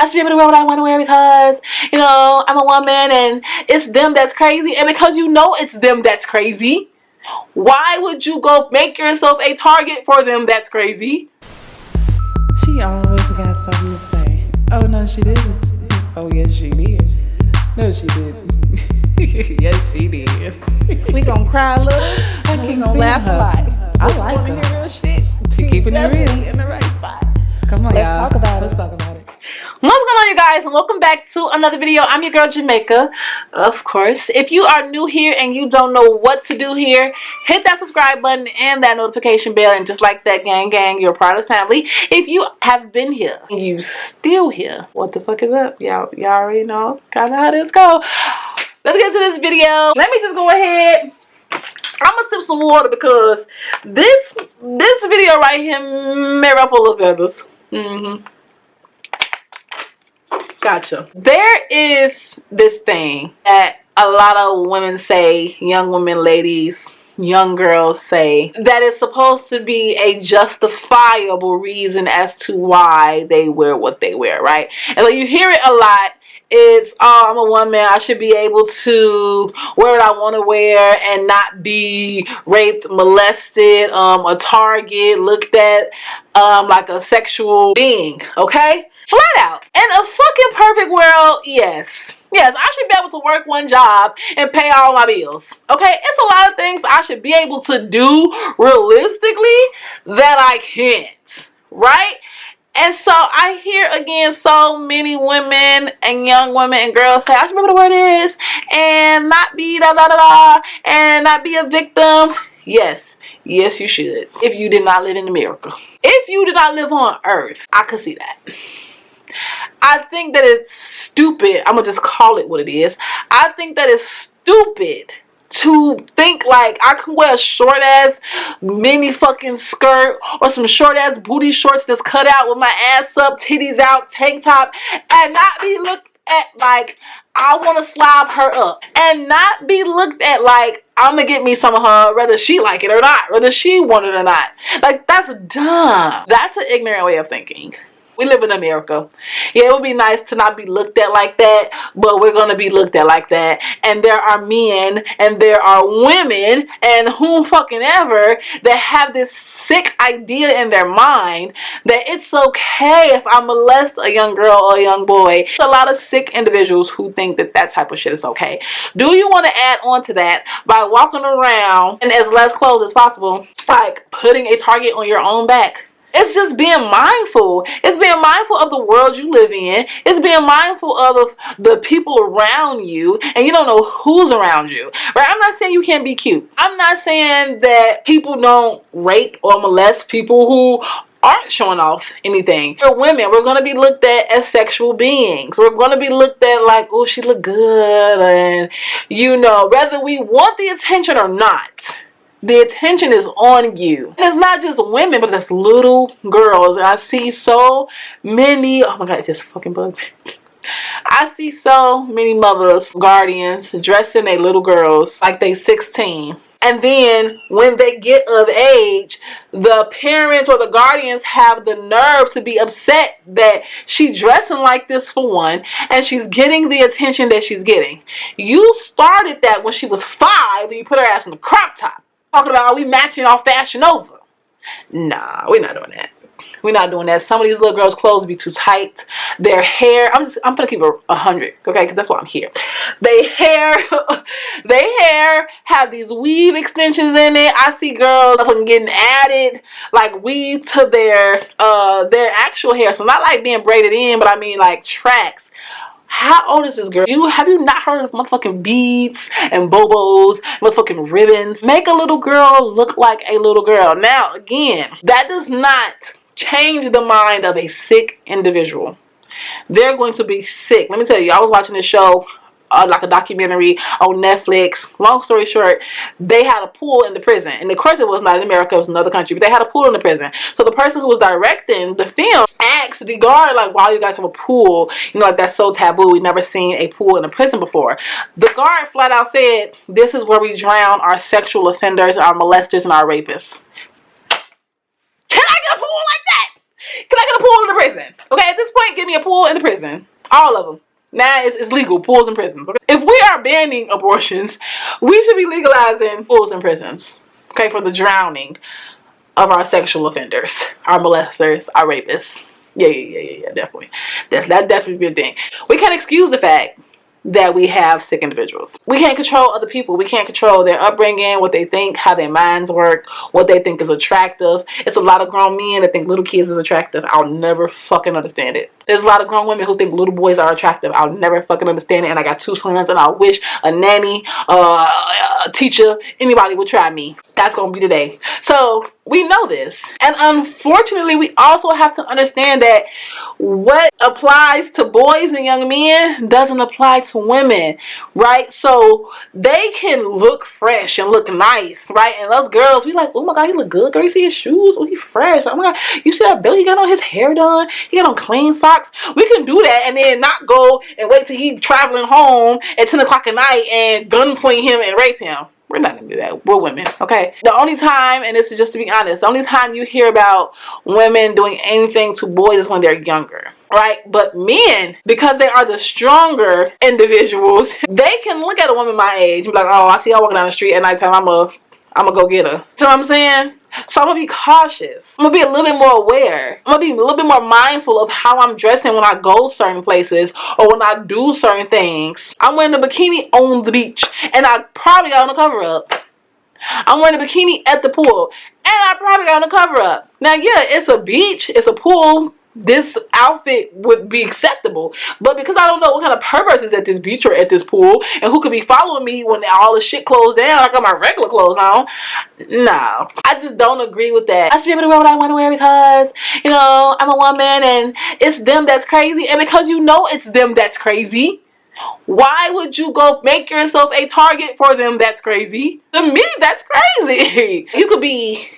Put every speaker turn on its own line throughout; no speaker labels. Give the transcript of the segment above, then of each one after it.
I should be able to wear what I want to wear because, you know, I'm a woman and it's them that's crazy. And because you know it's them that's crazy, why would you go make yourself a target for them that's crazy?
She always got something to say. Oh, no, she didn't. Oh, yes, she did. No, she didn't. Yes, she did.
We gonna cry a little.
I can't
laugh a lot.
I like her.
Hear real shit.
She keeping it real.
In the right spot.
Come on,
Let's
y'all.
talk about
Let's
it.
talk about it.
What's going on, you guys, and welcome back to another video. I'm your girl Jamaica, of course. If you are new here and you don't know what to do here, hit that subscribe button and that notification bell, and just like that, gang, you're a part of the family. If you have been here and you still here, what the fuck is up? Y'all already know kind of how this go. Let's get to this video. Let me just go ahead. I'm gonna sip some water because this video right here may ruffle the feathers. Gotcha. There is this thing that a lot of women say, young women, ladies, young girls say, that is supposed to be a justifiable reason as to why they wear what they wear, right? And like, you hear it a lot. It's, oh, I'm a woman, I should be able to wear what I want to wear and not be raped, molested, a target, looked at like a sexual being, okay? Flat out. In a fucking perfect world, yes, I should be able to work one job and pay all my bills, okay? It's a lot of things I should be able to do realistically that I can't, right? And so I hear again so many women and young women and girls say, I should be able to wear this and not be and not be a victim. Yes, you should. If you did not live in America. If you did not live on Earth, I could see that. I think that it's stupid. I'm going to just call it what it is. I think that it's stupid to think like I can wear a short ass mini fucking skirt or some short ass booty shorts that's cut out with my ass up, titties out, tank top, and not be looked at like I want to slob her up, and not be looked at like I'm gonna get me some of her whether she like it or not, whether she want it or not. Like, that's dumb. That's an ignorant way of thinking. We live in America. Yeah, it would be nice to not be looked at like that, but we're going to be looked at like that. And there are men and there are women and whom fucking ever that have this sick idea in their mind that it's okay if I molest a young girl or a young boy. There's a lot of sick individuals who think that that type of shit is okay. Do you want to add on to that by walking around in as less clothes as possible, like putting a target on your own back? It's just being mindful. It's being mindful of the world you live in. It's being mindful of the people around you, and you don't know who's around you, right? I'm not saying you can't be cute. I'm not saying that people don't rape or molest people who aren't showing off anything. We're women. We're going to be looked at as sexual beings. We're going to be looked at like, oh, she look good, and you know, whether we want the attention or not, the attention is on you. And it's not just women, but it's little girls. And I see so many, oh my God, it just fucking bugged me. I see so many mothers, guardians, dressing their little girls like they 16. And then when they get of age, the parents or the guardians have the nerve to be upset that she's dressing like this, for one, and she's getting the attention that she's getting. You started that when she was 5 and you put her ass in the crop top. Talking about, are we matching off Fashion Nova? Nah, we're not doing that. We're not doing that. Some of these little girls' clothes be too tight. Their hair, I'm gonna keep it 100, okay? Because that's why I'm here. They hair have these weave extensions in it. I see girls getting added like weave to their actual hair. So not like being braided in, but I mean like tracks. How old is this girl? Have you not heard of motherfucking beads and bobos, motherfucking ribbons? Make a little girl look like a little girl. Now, again, that does not change the mind of a sick individual. They're going to be sick. Let me tell you, I was watching this show, like a documentary on Netflix. Long story short, they had a pool in the prison. And of course it was not in America, it was another country, but they had a pool in the prison. So the person who was directing the film asked the guard, like, why you guys have a pool? You know, like, that's so taboo. We've never seen a pool in a prison before. The guard flat out said, this is where we drown our sexual offenders, our molesters, and our rapists. Can I get a pool like that? Can I get a pool in the prison? Okay, at this point, give me a pool in the prison. All of them. Now it's legal, pools in prisons. Okay? If we are banning abortions, we should be legalizing pools in prisons. Okay, for the drowning of our sexual offenders, our molesters, our rapists. Yeah, definitely. That definitely be a thing. We can't excuse the fact that we have sick individuals. We can't control other people. We can't control their upbringing, what they think, how their minds work, what they think is attractive. It's a lot of grown men that think little kids is attractive. I'll never fucking understand it. There's a lot of grown women who think little boys are attractive. I'll never fucking understand it. And I got 2 sons, and I wish a nanny, a teacher, anybody would try me. That's gonna be today. So we know this, and unfortunately we also have to understand that what applies to boys and young men doesn't apply to women, right? So they can look fresh and look nice, right? And us girls, we like, oh my god, he look good, girl. You see his shoes? Oh, he fresh. Oh my god, you see that Bill? He got on his hair done. He got on clean socks. We can do that and then not go and wait till he traveling home at 10 o'clock at night and gunpoint him and rape him. We're not going to do that. We're women, okay? The only time, and this is just to be honest, the only time you hear about women doing anything to boys is when they're younger, right? But men, because they are the stronger individuals, they can look at a woman my age and be like, oh, I see her walking down the street at nighttime, I'm going to go get her. See what I'm saying? So I'm going to be cautious. I'm going to be a little bit more aware. I'm going to be a little bit more mindful of how I'm dressing when I go certain places or when I do certain things. I'm wearing a bikini on the beach and I probably got on a cover up. I'm wearing a bikini at the pool and I probably got on a cover up. Now, yeah, it's a beach. It's a pool. This outfit would be acceptable, but because I don't know what kind of perverts is at this beach or at this pool and who could be following me when all the shit closed down, I got my regular clothes on. No, I just don't agree with that. I should be able to wear what I want to wear because, you know, I'm a woman and it's them that's crazy, and because you know it's them that's crazy, why would you go make yourself a target for them that's crazy? To me, that's crazy. You could be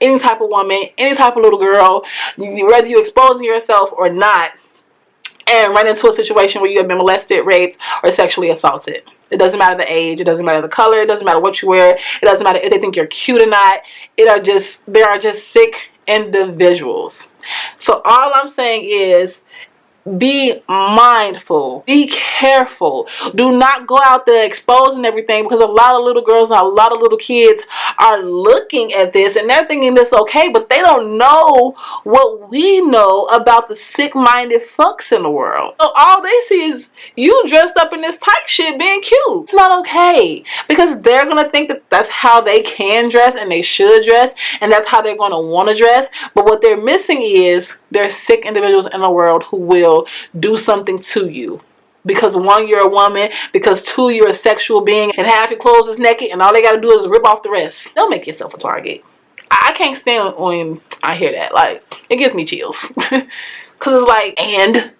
any type of woman, any type of little girl, whether you're exposing yourself or not, and run into a situation where you have been molested, raped, or sexually assaulted. It doesn't matter the age, it doesn't matter the color, it doesn't matter what you wear, it doesn't matter if they think you're cute or not. They are just sick individuals. So all I'm saying is, be mindful, be careful, do not go out there exposing everything, because a lot of little girls and a lot of little kids are looking at this and they're thinking it's okay, but they don't know what we know about the sick-minded fucks in the world. So all they see is you dressed up in this tight shit being cute. It's not okay, because they're gonna think that that's how they can dress and they should dress and that's how they're gonna want to dress, but what they're missing is there's sick individuals in the world who will do something to you. Because 1, you're a woman. Because 2, you're a sexual being. And half your clothes is naked. And all they got to do is rip off the rest. Don't make yourself a target. I can't stand when I hear that. Like, it gives me chills. Because it's like, and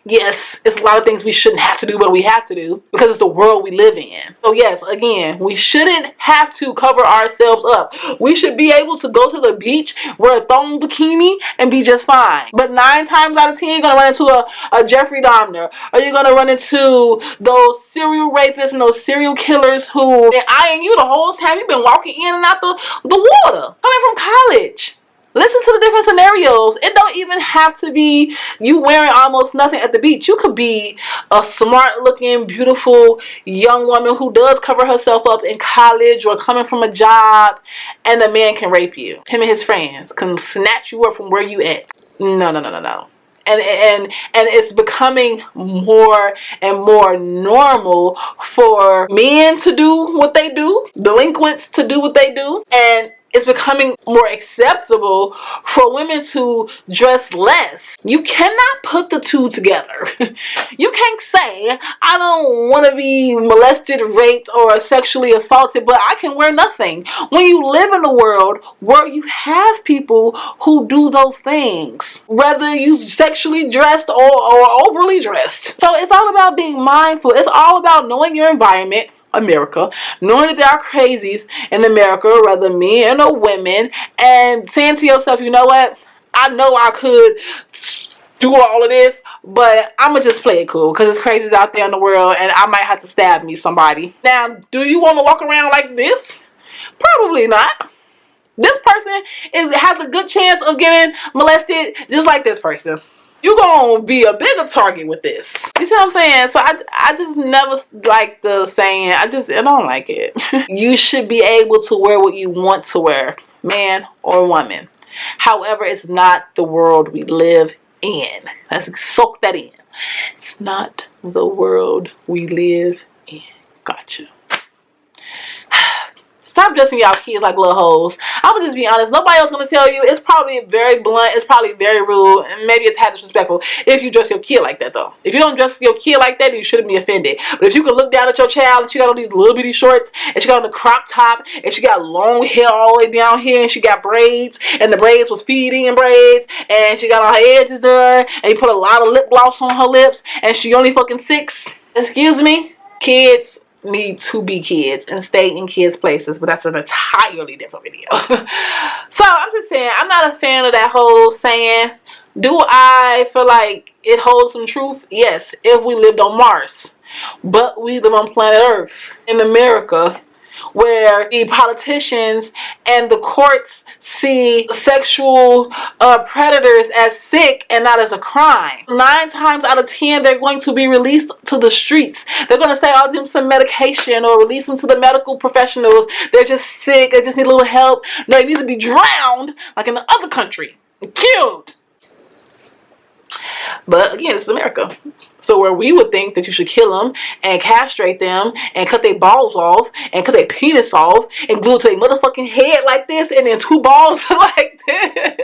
yes, it's a lot of things we shouldn't have to do, but we have to do because it's the world we live in. So yes, again, we shouldn't have to cover ourselves up. We should be able to go to the beach, wear a thong bikini, and be just fine. But 9 times out of 10, you're going to run into a Jeffrey Dahmer, or you're going to run into those serial rapists and those serial killers who been eyeing you the whole time you've been walking in and out the water, coming from college. Listen to the different scenarios. It don't even have to be you wearing almost nothing at the beach. You could be a smart looking, beautiful young woman who does cover herself up in college or coming from a job, and a man can rape you. Him and his friends can snatch you up from where you at. No. And it's becoming more and more normal for men to do what they do, delinquents to do what they do, and it's becoming more acceptable for women to dress less. You cannot put the two together. You can't say, I don't want to be molested, raped, or sexually assaulted, but I can wear nothing. When you live in a world where you have people who do those things, whether you sexually dressed or overly dressed. So it's all about being mindful. It's all about knowing your environment, America, knowing that there are crazies in America, whether men or women, and saying to yourself, you know what, I know I could do all of this, but I'm gonna just play it cool because it's crazies out there in the world and I might have to stab me somebody. Now, do you want to walk around like this? Probably not. This person has a good chance of getting molested just like this person. You're gonna be a bigger target with this. You see what I'm saying? So I just never like the saying. I don't like it. You should be able to wear what you want to wear, man or woman. However, it's not the world we live in. Let's soak that in. It's not the world we live in. Gotcha. Stop dressing y'all kids like little hoes. I'm gonna just be honest. Nobody else gonna tell you. It's probably very blunt. It's probably very rude, and maybe it's tad disrespectful if you dress your kid like that, though. If you don't dress your kid like that, then you shouldn't be offended. But if you can look down at your child and she got on these little bitty shorts, and she got on the crop top, and she got long hair all the way down here, and she got braids, and the braids was feeding in braids, and she got all her edges done, and you put a lot of lip gloss on her lips, and she only fucking 6. Excuse me, kids need to be kids and stay in kids' places, but that's an entirely different video. So I'm just saying, I'm not a fan of that whole saying. Do I feel like it holds some truth? Yes, if we lived on Mars. But we live on planet Earth in America, where the politicians and the courts see sexual predators as sick and not as a crime. 9 times out of 10, they're going to be released to the streets. They're going to say, I'll give them some medication or release them to the medical professionals. They're just sick. They just need a little help. No, they need to be drowned like in the other country. Killed. But again, it's America. So where we would think that you should kill them and castrate them and cut their balls off and cut their penis off and glue it to their motherfucking head like this and then 2 balls like this.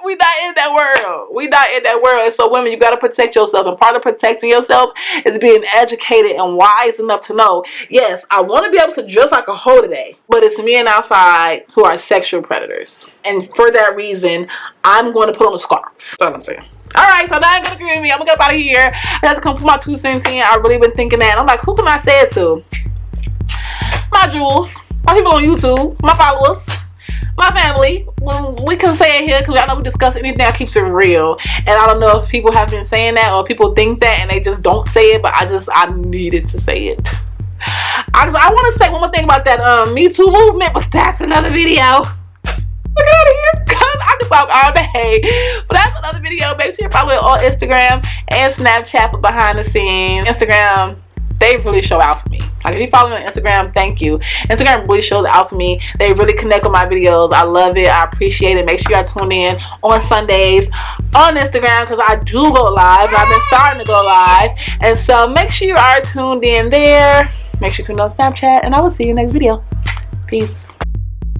We not in that world. We not in that world. And so women, you got to protect yourself. And part of protecting yourself is being educated and wise enough to know, yes, I want to be able to dress like a hoe today, but it's men outside who are sexual predators. And for that reason, I'm going to put on a scarf. That's all I'm saying. Alright, so now I'm gonna agree with me. I'm gonna get up out of here. I have to come put my 2 cents in. I've really been thinking that. I'm like, who can I say it to? My jewels, my people on YouTube, my followers, my family. When we can say it here because I know we discuss anything that keeps it real. And I don't know if people have been saying that or people think that and they just don't say it, but I needed to say it. I want to say one more thing about that Me Too movement, but that's another video. Look out of here, cause I can talk all day. But that's another video. Make sure you follow it on Instagram and Snapchat for behind the scenes. Instagram, they really show out for me. Like if you follow me on Instagram, thank you. Instagram really shows out for me. They really connect with my videos. I love it. I appreciate it. Make sure you tune in on Sundays on Instagram because I do go live. And I've been starting to go live. And so make sure you are tuned in there. Make sure you tune in on Snapchat. And I will see you next video. Peace.